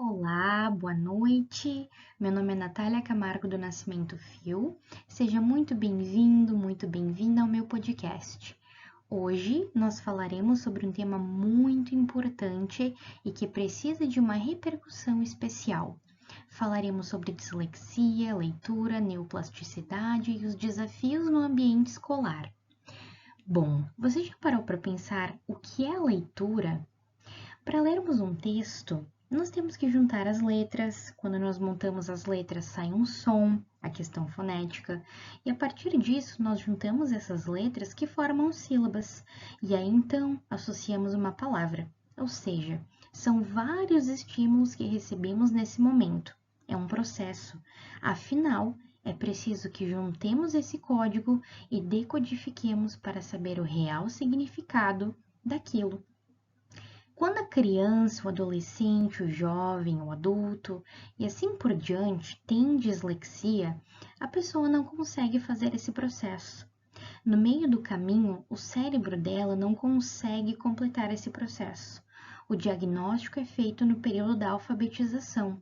Olá, boa noite. Meu nome é Natália Camargo do Nascimento Fio. Seja muito bem-vindo, muito bem-vinda ao meu podcast. Hoje nós falaremos sobre um tema muito importante e que precisa de uma repercussão especial. Falaremos sobre dislexia, leitura, neuroplasticidade e os desafios no ambiente escolar. Bom, você já parou para pensar o que é leitura? Para lermos um texto, nós temos que juntar as letras. Quando nós montamos as letras, sai um som, a questão fonética, e a partir disso nós juntamos essas letras que formam sílabas, e aí então associamos uma palavra. Ou seja, são vários estímulos que recebemos nesse momento. É um processo. Afinal, é preciso que juntemos esse código e decodifiquemos para saber o real significado daquilo. Quando a criança, o adolescente, o jovem, o adulto e assim por diante tem dislexia, a pessoa não consegue fazer esse processo. No meio do caminho, o cérebro dela não consegue completar esse processo. O diagnóstico é feito no período da alfabetização.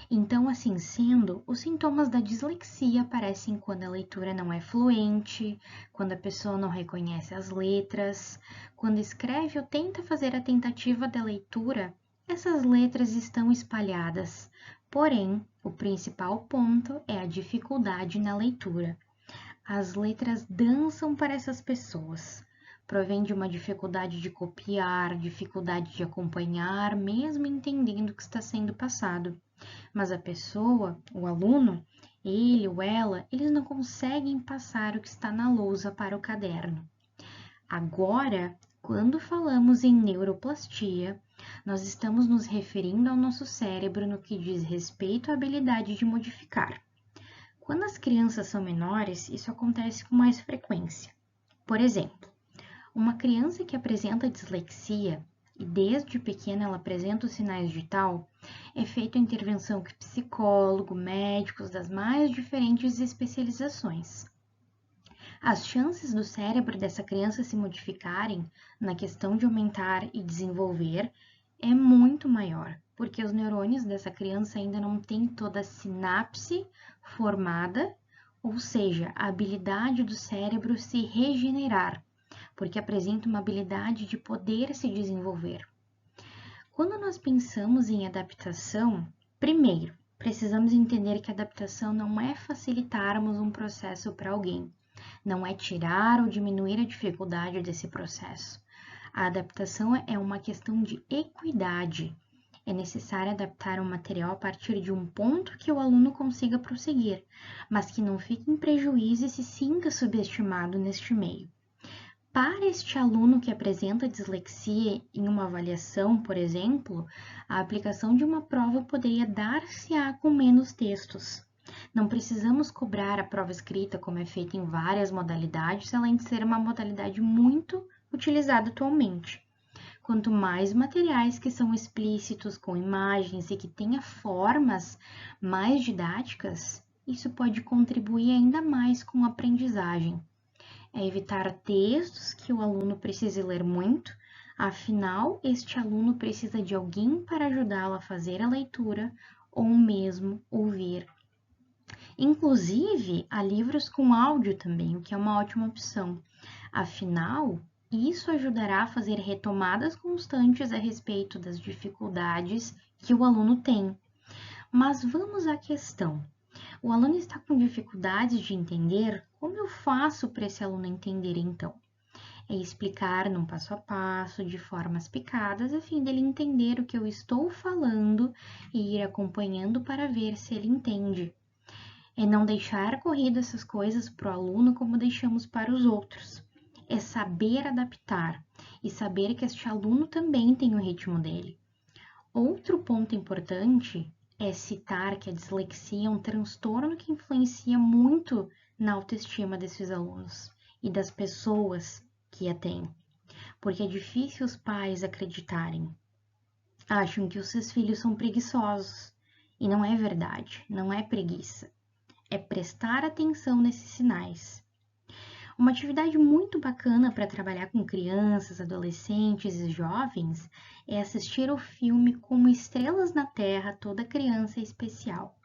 Então, assim sendo, os sintomas da dislexia aparecem quando a leitura não é fluente, quando a pessoa não reconhece as letras, quando escreve ou tenta fazer a tentativa da leitura, essas letras estão espalhadas. Porém, o principal ponto é a dificuldade na leitura. As letras dançam para essas pessoas. Provém de uma dificuldade de copiar, dificuldade de acompanhar, mesmo entendendo o que está sendo passado. Mas a pessoa, o aluno, ele ou ela, eles não conseguem passar o que está na lousa para o caderno. Agora, quando falamos em neuroplastia, nós estamos nos referindo ao nosso cérebro no que diz respeito à habilidade de modificar. Quando as crianças são menores, isso acontece com mais frequência. Por exemplo, uma criança que apresenta dislexia e desde pequena ela apresenta os sinais de tal, é feita a intervenção com psicólogo, médicos das mais diferentes especializações. As chances do cérebro dessa criança se modificarem na questão de aumentar e desenvolver é muito maior, porque os neurônios dessa criança ainda não têm toda a sinapse formada, ou seja, a habilidade do cérebro se regenerar, porque apresenta uma habilidade de poder se desenvolver. Quando nós pensamos em adaptação, primeiro, precisamos entender que a adaptação não é facilitarmos um processo para alguém, não é tirar ou diminuir a dificuldade desse processo. A adaptação é uma questão de equidade. É necessário adaptar um material a partir de um ponto que o aluno consiga prosseguir, mas que não fique em prejuízo e se sinta subestimado neste meio. Para este aluno que apresenta dislexia em uma avaliação, por exemplo, a aplicação de uma prova poderia dar-se-á com menos textos. Não precisamos cobrar a prova escrita como é feito em várias modalidades, além de ser uma modalidade muito utilizada atualmente. Quanto mais materiais que são explícitos, com imagens e que tenha formas mais didáticas, isso pode contribuir ainda mais com a aprendizagem. É evitar textos que o aluno precise ler muito, afinal, este aluno precisa de alguém para ajudá-lo a fazer a leitura ou mesmo ouvir. Inclusive, há livros com áudio também, o que é uma ótima opção. Afinal, isso ajudará a fazer retomadas constantes a respeito das dificuldades que o aluno tem. Mas vamos à questão. O aluno está com dificuldades de entender, como eu faço para esse aluno entender então? É explicar num passo a passo, de formas picadas, a fim dele entender o que eu estou falando e ir acompanhando para ver se ele entende. É não deixar corrido essas coisas para o aluno como deixamos para os outros. É saber adaptar e saber que este aluno também tem o ritmo dele. Outro ponto importante é citar que a dislexia é um transtorno que influencia muito na autoestima desses alunos e das pessoas que a têm, porque é difícil os pais acreditarem. Acham que os seus filhos são preguiçosos, e não é verdade, não é preguiça, é prestar atenção nesses sinais. Uma atividade muito bacana para trabalhar com crianças, adolescentes e jovens é assistir o filme Como Estrelas na Terra, Toda Criança é Especial,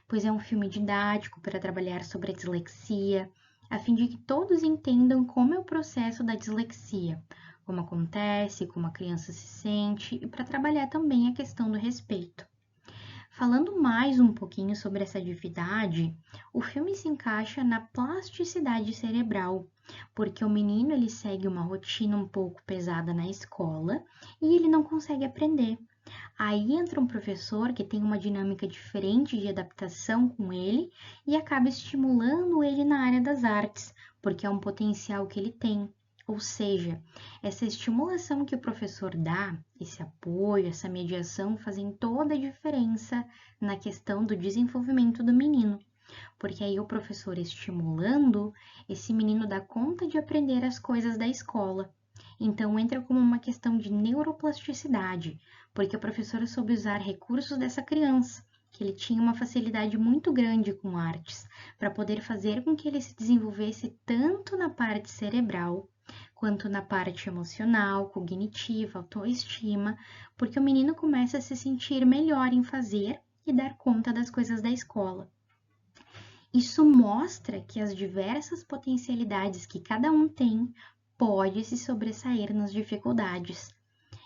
pois é um filme didático para trabalhar sobre a dislexia, a fim de que todos entendam como é o processo da dislexia, como acontece, como a criança se sente e para trabalhar também a questão do respeito. Falando mais um pouquinho sobre essa atividade, o filme se encaixa na plasticidade cerebral, porque o menino ele segue uma rotina um pouco pesada na escola e ele não consegue aprender. Aí entra um professor que tem uma dinâmica diferente de adaptação com ele e acaba estimulando ele na área das artes, porque é um potencial que ele tem. Ou seja, essa estimulação que o professor dá, esse apoio, essa mediação fazem toda a diferença na questão do desenvolvimento do menino, porque aí o professor estimulando, esse menino dá conta de aprender as coisas da escola. Então entra como uma questão de neuroplasticidade, porque a professora soube usar recursos dessa criança, que ele tinha uma facilidade muito grande com artes, para poder fazer com que ele se desenvolvesse tanto na parte cerebral, quanto na parte emocional, cognitiva, autoestima, porque o menino começa a se sentir melhor em fazer e dar conta das coisas da escola. Isso mostra que as diversas potencialidades que cada um tem pode se sobressair nas dificuldades.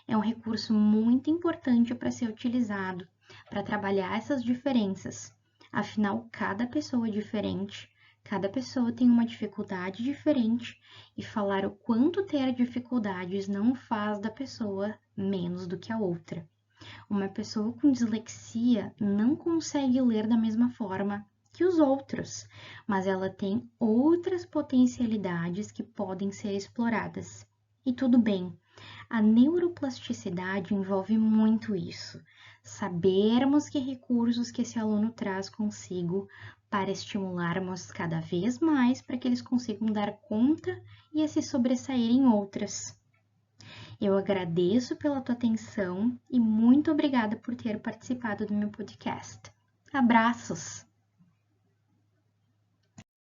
É um recurso muito importante para ser utilizado para trabalhar essas diferenças. Afinal, cada pessoa é diferente, cada pessoa tem uma dificuldade diferente e falar o quanto ter dificuldades não faz da pessoa menos do que a outra. Uma pessoa com dislexia não consegue ler da mesma forma que os outros, mas ela tem outras potencialidades que podem ser exploradas. E tudo bem, a neuroplasticidade envolve muito isso. Sabermos que recursos que esse aluno traz consigo para estimularmos cada vez mais para que eles consigam dar conta e a se sobressair em outras. Eu agradeço pela tua atenção e muito obrigada por ter participado do meu podcast. Abraços!